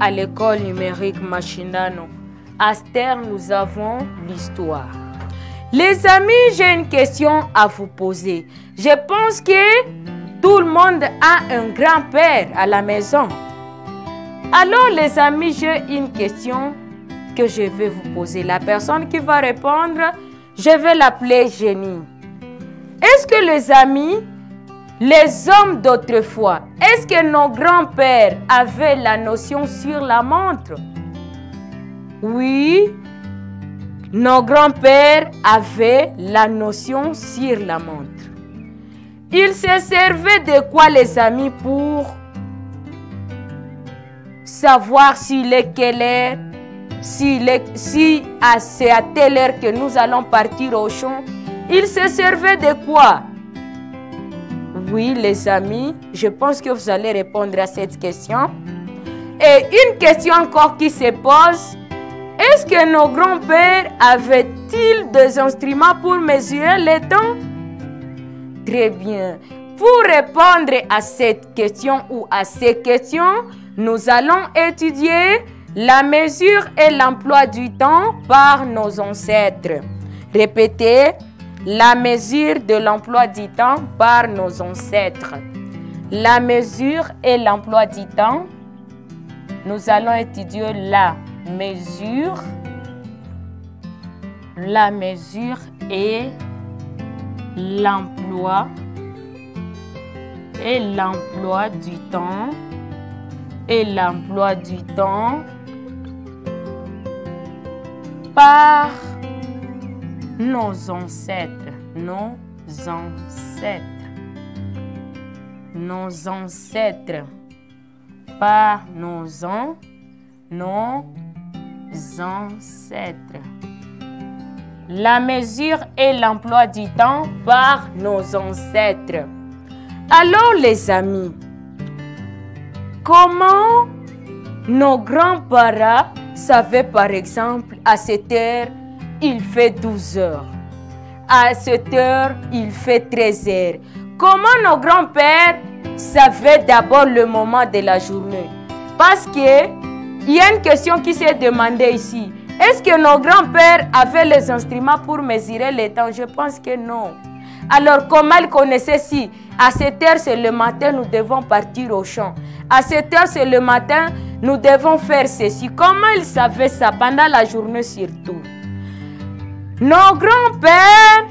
à l'école numérique Machinano. À Aster, nous avons l'histoire. Les amis, j'ai une question à vous poser. Je pense que tout le monde a un grand-père à la maison. Alors les amis, j'ai une question que je vais vous poser. La personne qui va répondre, je vais l'appeler Jenny. Est-ce que les amis, les hommes d'autrefois, est-ce que nos grands-pères avaient la notion sur la montre? Oui, nos grands-pères avaient la notion sur la montre. Ils se servaient de quoi les amis pour savoir s'il est quelle heure, si c'est à telle heure que nous allons partir au champ? Ils se servaient de quoi? Oui, les amis, je pense que vous allez répondre à cette question. Et une question encore qui se pose, est-ce que nos grands-pères avaient-ils des instruments pour mesurer le temps? Très bien. Pour répondre à cette question ou à ces questions, nous allons étudier la mesure et l'emploi du temps par nos ancêtres. Répétez, la mesure de l'emploi du temps par nos ancêtres. La mesure et l'emploi du temps. Nous allons étudier la mesure et l'emploi du temps par nos ancêtres. Par nos ancêtres. La mesure et l'emploi du temps par nos ancêtres. Alors les amis, comment nos grands-parents savaient par exemple à cette heure il fait 12 heures, à cette heure il fait 13 heures? Comment nos grands-pères savaient d'abord le moment de la journée? Parce que il y a une question qui s'est demandée ici. Est-ce que nos grands-pères avaient les instruments pour mesurer le temps? Je pense que non. Alors, comment ils connaissaient si à cette heure c'est le matin, nous devons partir au champ? À cette heure c'est le matin, nous devons faire ceci. Comment ils savaient ça pendant la journée surtout? Nos grands-pères,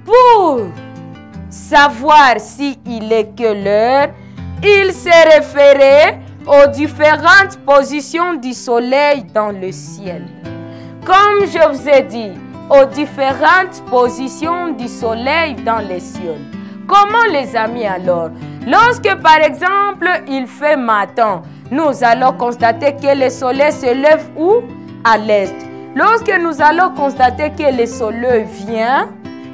pour savoir s'il est quelle heure, ils se référaient aux différentes positions du soleil dans le ciel. Comme je vous ai dit, aux différentes positions du soleil dans le ciel. Comment les amis alors? Lorsque par exemple il fait matin, nous allons constater que le soleil se lève où? À l'est. Lorsque nous allons constater que le soleil vient,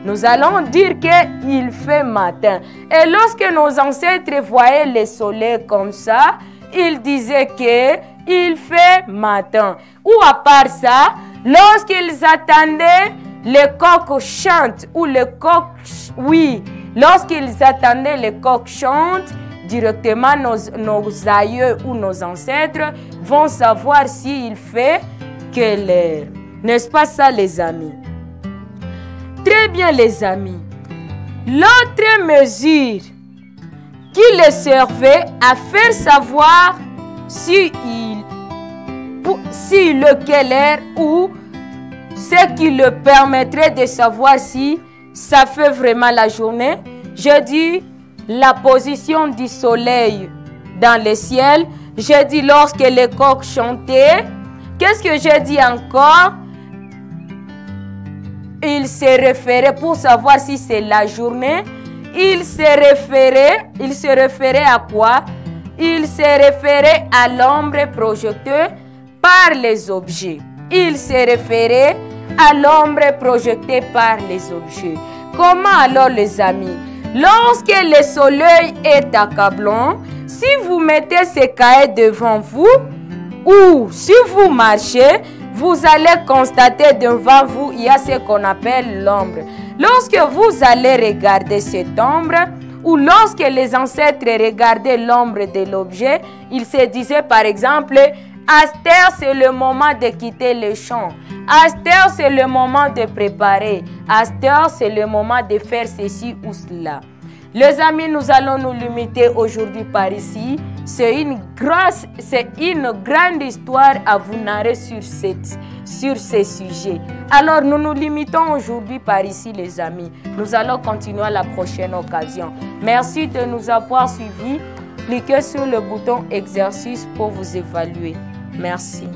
nous allons dire qu'il fait matin. Et lorsque nos ancêtres voyaient le soleil comme ça, ils disaient qu'il fait matin. Ou à part ça, lorsqu'ils attendaient le coq chante ou le coq, oui, lorsqu'ils attendaient le coq chante, directement nos aïeux ou nos ancêtres vont savoir s'il fait quelle heure. N'est-ce pas ça les amis? Très bien les amis. L'autre mesure qui les servait à faire savoir si quelle heure ou ce qui le permettrait de savoir si ça fait vraiment la journée. Je dis la position du soleil dans le ciel. Je dis lorsque les coqs chantaient. Qu'est-ce que j'ai dit encore? Il se référait pour savoir si c'est la journée. Il se référait à quoi? Il se référait à l'ombre projetée par les objets. Il se référait à l'ombre projetée par les objets. Comment alors les amis? Lorsque le soleil est accablant, si vous mettez ces cahiers devant vous ou si vous marchez, vous allez constater devant vous, il y a ce qu'on appelle l'ombre. Lorsque vous allez regarder cette ombre, ou lorsque les ancêtres regardaient l'ombre de l'objet, ils se disaient par exemple, À cette heure, c'est le moment de quitter le champ. À cette heure, c'est le moment de préparer. À cette heure, c'est le moment de faire ceci ou cela. Les amis, nous allons nous limiter aujourd'hui par ici. C'est une grande histoire à vous narrer sur ces sujets. Alors, nous nous limitons aujourd'hui par ici, les amis. Nous allons continuer à la prochaine occasion. Merci de nous avoir suivis. Cliquez sur le bouton exercice pour vous évaluer. Merci.